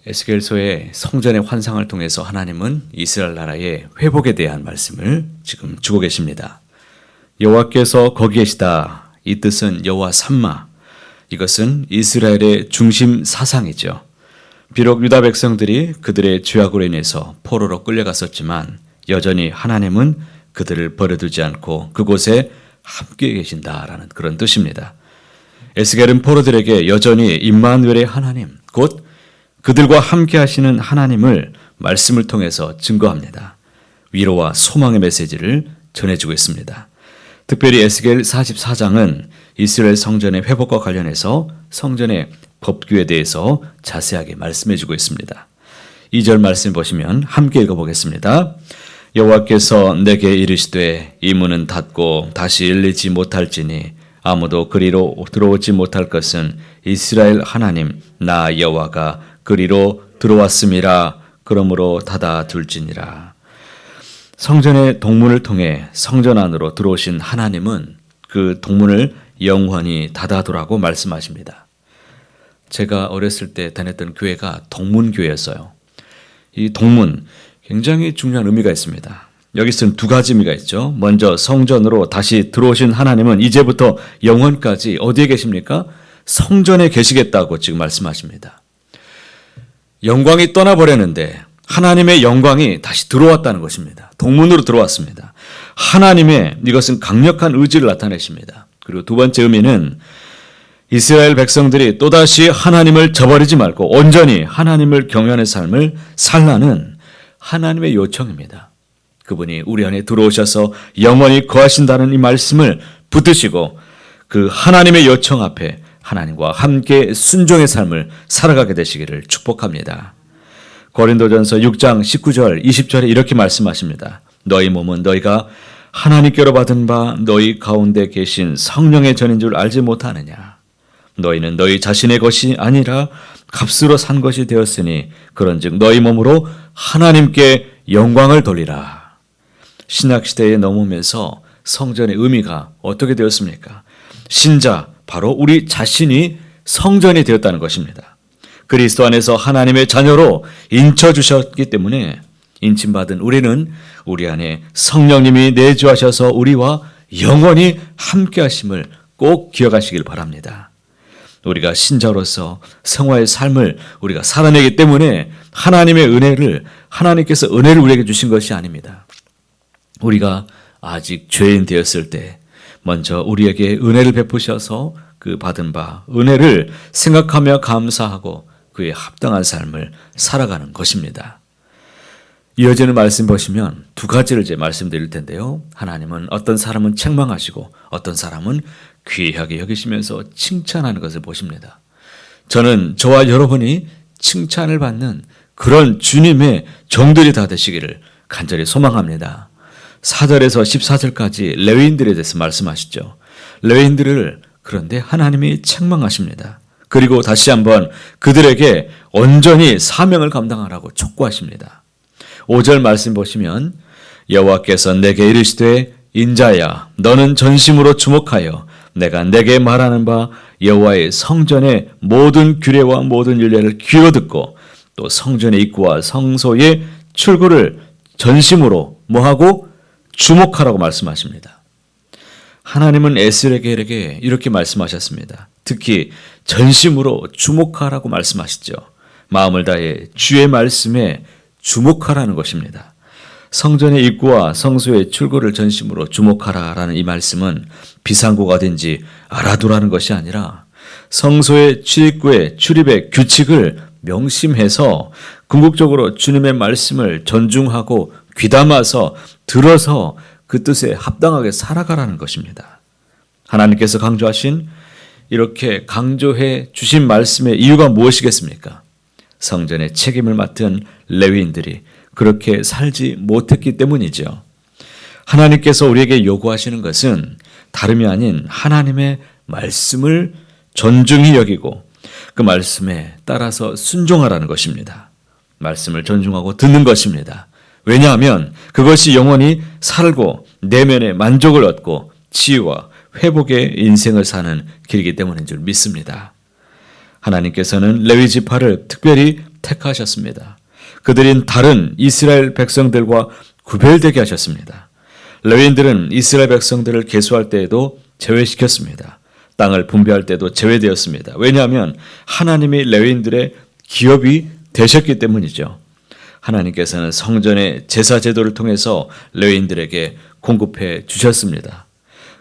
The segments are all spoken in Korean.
에스겔서의 성전의 환상을 통해서 하나님은 이스라엘 나라의 회복에 대한 말씀을 지금 주고 계십니다. 여호와께서 거기 계시다. 이 뜻은 여호와 삼마. 이것은 이스라엘의 중심 사상이죠. 비록 유다 백성들이 그들의 죄악으로 인해서 포로로 끌려갔었지만 여전히 하나님은 그들을 버려두지 않고 그곳에 함께 계신다라는 그런 뜻입니다. 에스겔은 포로들에게 여전히 임마누엘의 하나님, 곧 그들과 함께 하시는 하나님을 말씀을 통해서 증거합니다. 위로와 소망의 메시지를 전해주고 있습니다. 특별히 에스겔 44장은 이스라엘 성전의 회복과 관련해서 성전의 법규에 대해서 자세하게 말씀해주고 있습니다. 2절 말씀 보시면 함께 읽어보겠습니다. 여호와께서 내게 이르시되 이 문은 닫고 다시 열리지 못할지니 아무도 그리로 들어오지 못할 것은 이스라엘 하나님 나 여호와가 그리로 들어왔음이라. 그러므로 닫아둘지니라. 성전의 동문을 통해 성전 안으로 들어오신 하나님은 그 동문을 영원히 닫아두라고 말씀하십니다. 제가 어렸을 때 다녔던 교회가 동문교회였어요. 이 동문 굉장히 중요한 의미가 있습니다. 여기서는 두 가지 의미가 있죠. 먼저 성전으로 다시 들어오신 하나님은 이제부터 영원까지 어디에 계십니까? 성전에 계시겠다고 지금 말씀하십니다. 영광이 떠나버렸는데 하나님의 영광이 다시 들어왔다는 것입니다. 동문으로 들어왔습니다. 하나님의 이것은 강력한 의지를 나타내십니다. 그리고 두 번째 의미는 이스라엘 백성들이 또다시 하나님을 저버리지 말고 온전히 하나님을 경외하는 삶을 살라는 하나님의 요청입니다. 그분이 우리 안에 들어오셔서 영원히 거하신다는 이 말씀을 붙드시고 그 하나님의 요청 앞에 하나님과 함께 순종의 삶을 살아가게 되시기를 축복합니다. 고린도전서 6장 19절 20절에 이렇게 말씀하십니다. 너희 몸은 너희가 하나님께로 받은 바 너희 가운데 계신 성령의 전인 줄 알지 못하느냐. 너희는 너희 자신의 것이 아니라 값으로 산 것이 되었으니 그런즉 너희 몸으로 하나님께 영광을 돌리라. 신약시대에 넘으면서 성전의 의미가 어떻게 되었습니까? 신자, 바로 우리 자신이 성전이 되었다는 것입니다. 그리스도 안에서 하나님의 자녀로 인쳐주셨기 때문에 인침받은 우리는 우리 안에 성령님이 내주하셔서 우리와 영원히 함께 하심을 꼭 기억하시길 바랍니다. 우리가 신자로서 성화의 삶을 우리가 살아내기 때문에 하나님의 은혜를, 하나님께서 은혜를 우리에게 주신 것이 아닙니다. 우리가 아직 죄인 되었을 때 먼저 우리에게 은혜를 베푸셔서 그 받은 바 은혜를 생각하며 감사하고 그에 합당한 삶을 살아가는 것입니다. 이어지는 말씀 보시면 두 가지를 이제 말씀드릴 텐데요. 하나님은 어떤 사람은 책망하시고 어떤 사람은 귀하게 여기시면서 칭찬하는 것을 보십니다. 저는 저와 여러분이 칭찬을 받는 그런 주님의 종들이 다 되시기를 간절히 소망합니다. 4절에서 14절까지 레위인들에 대해서 말씀하시죠. 레위인들을 그런데 하나님이 책망하십니다. 그리고 다시 한번 그들에게 온전히 사명을 감당하라고 촉구하십니다. 5절 말씀 보시면 여호와께서 내게 이르시되 인자야 너는 전심으로 주목하여 내가 내게 말하는 바 여호와의 성전의 모든 규례와 모든 율례를 귀로 듣고 또 성전의 입구와 성소의 출구를 전심으로 뭐하고 주목하라고 말씀하십니다. 하나님은 에스겔에게 이렇게 말씀하셨습니다. 특히 전심으로 주목하라고 말씀하시죠. 마음을 다해 주의 말씀에 주목하라는 것입니다. 성전의 입구와 성소의 출구를 전심으로 주목하라라는 이 말씀은 비상구가 어딘지 알아두라는 것이 아니라 성소의 출입구의 출입의 규칙을 명심해서 궁극적으로 주님의 말씀을 존중하고 귀담아서 들어서 그 뜻에 합당하게 살아가라는 것입니다. 하나님께서 강조하신 이렇게 강조해 주신 말씀의 이유가 무엇이겠습니까? 성전의 책임을 맡은 레위인들이 그렇게 살지 못했기 때문이죠. 하나님께서 우리에게 요구하시는 것은 다름이 아닌 하나님의 말씀을 존중히 여기고 그 말씀에 따라서 순종하라는 것입니다. 말씀을 존중하고 듣는 것입니다. 왜냐하면 그것이 영원히 살고 내면의 만족을 얻고 치유와 회복의 인생을 사는 길이기 때문인 줄 믿습니다. 하나님께서는 레위 지파를 특별히 택하셨습니다. 그들인 다른 이스라엘 백성들과 구별되게 하셨습니다. 레위인들은 이스라엘 백성들을 계수할 때에도 제외시켰습니다. 땅을 분배할 때도 제외되었습니다. 왜냐하면 하나님이 레위인들의 기업이 되셨기 때문이죠. 하나님께서는 성전의 제사 제도를 통해서 레위인들에게 공급해 주셨습니다.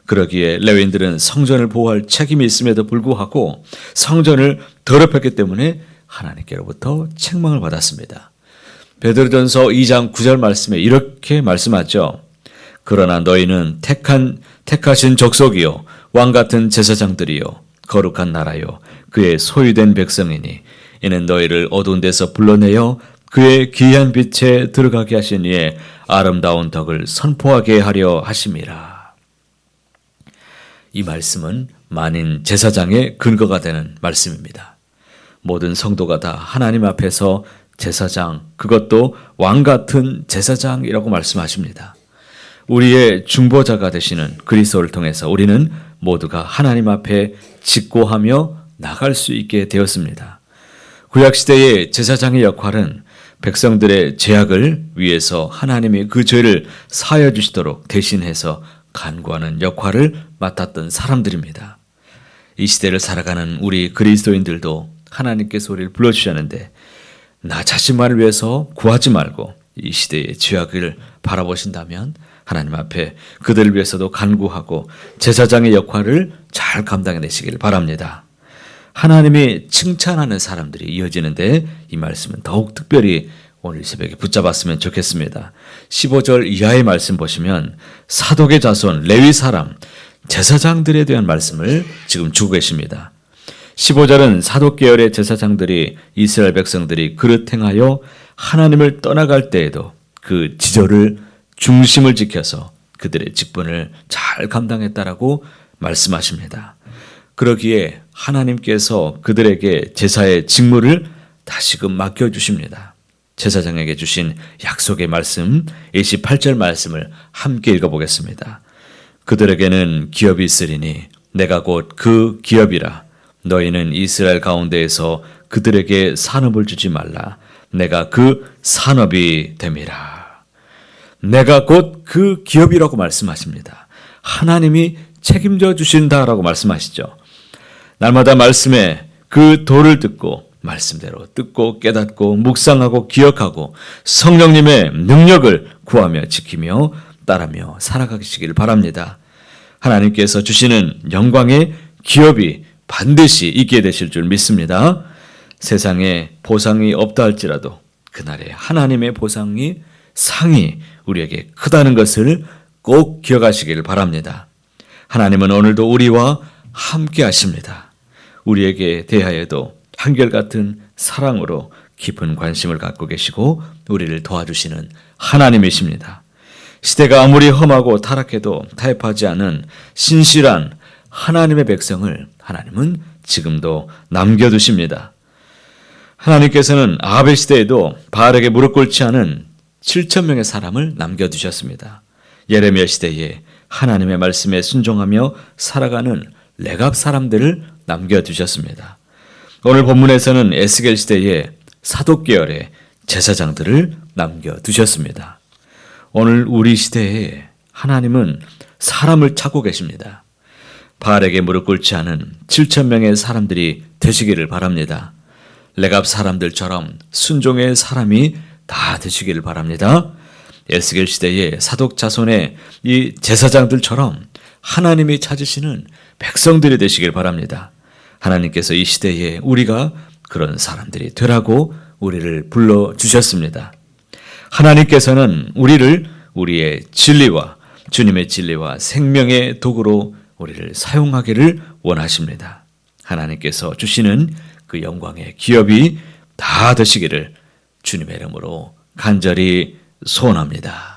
그러기에 레위인들은 성전을 보호할 책임이 있음에도 불구하고 성전을 더럽혔기 때문에 하나님께로부터 책망을 받았습니다. 베드로전서 2장 9절 말씀에 이렇게 말씀하죠. 그러나 너희는 택하신 족속이요 왕 같은 제사장들이요 거룩한 나라요 그의 소유된 백성이니 이는 너희를 어두운 데서 불러내어 그의 귀한 빛에 들어가게 하신 이의 아름다운 덕을 선포하게 하려 하심이라. 이 말씀은 만인 제사장의 근거가 되는 말씀입니다. 모든 성도가 다 하나님 앞에서 제사장, 그것도 왕 같은 제사장이라고 말씀하십니다. 우리의 중보자가 되시는 그리스도를 통해서 우리는 모두가 하나님 앞에 직고하며 나갈 수 있게 되었습니다. 구약시대의 제사장의 역할은 백성들의 죄악을 위해서 하나님이 그 죄를 사하여 주시도록 대신해서 간구하는 역할을 맡았던 사람들입니다. 이 시대를 살아가는 우리 그리스도인들도 하나님께서 우리를 불러주셨는데 나 자신만을 위해서 구하지 말고 이 시대의 죄악을 바라보신다면 하나님 앞에 그들을 위해서도 간구하고 제사장의 역할을 잘 감당해내시길 바랍니다. 하나님이 칭찬하는 사람들이 이어지는데 이 말씀은 더욱 특별히 오늘 새벽에 붙잡았으면 좋겠습니다. 15절 이하의 말씀 보시면 사독의 자손 레위 사람 제사장들에 대한 말씀을 지금 주고 계십니다. 15절은 사독 계열의 제사장들이 이스라엘 백성들이 그릇 행하여 하나님을 떠나갈 때에도 그 지절을 중심을 지켜서 그들의 직분을 잘 감당했다라고 말씀하십니다. 그러기에 하나님께서 그들에게 제사의 직무를 다시금 맡겨주십니다. 제사장에게 주신 약속의 말씀 28절 말씀을 함께 읽어보겠습니다. 그들에게는 기업이 있으리니 내가 곧 그 기업이라. 너희는 이스라엘 가운데에서 그들에게 산업을 주지 말라. 내가 그 산업이 됨이라. 내가 곧 그 기업이라고 말씀하십니다. 하나님이 책임져 주신다라고 말씀하시죠. 날마다 말씀에 그 도를 듣고 말씀대로 듣고 깨닫고 묵상하고 기억하고 성령님의 능력을 구하며 지키며 따르며 살아가시길 바랍니다. 하나님께서 주시는 영광의 기업이 반드시 있게 되실 줄 믿습니다. 세상에 보상이 없다 할지라도 그날에 하나님의 보상이 상이 우리에게 크다는 것을 꼭 기억하시길 바랍니다. 하나님은 오늘도 우리와 함께 하십니다. 우리에게 대하여도 한결같은 사랑으로 깊은 관심을 갖고 계시고 우리를 도와주시는 하나님이십니다. 시대가 아무리 험하고 타락해도 타협하지 않은 신실한 하나님의 백성을 하나님은 지금도 남겨두십니다. 하나님께서는 아합의 시대에도 바알에게 무릎 꿇지 않은 7,000명의 사람을 남겨두셨습니다. 예레미야 시대에 하나님의 말씀에 순종하며 살아가는 레갑 사람들을 남겨두셨습니다. 오늘 본문에서는 에스겔 시대에 사독 계열의 제사장들을 남겨두셨습니다. 오늘 우리 시대에 하나님은 사람을 찾고 계십니다. 바알에게 무릎 꿇지 않은 7,000명의 사람들이 되시기를 바랍니다. 레갑 사람들처럼 순종의 사람이 다 되시기를 바랍니다. 에스겔 시대의 사독 자손의 이 제사장들처럼 하나님이 찾으시는 백성들이 되시길 바랍니다. 하나님께서 이 시대에 우리가 그런 사람들이 되라고 우리를 불러주셨습니다. 하나님께서는 우리를 우리의 진리와 주님의 진리와 생명의 도구로 우리를 사용하기를 원하십니다. 하나님께서 주시는 그 영광의 기업이 다 되시기를 주님의 이름으로 간절히 소원합니다.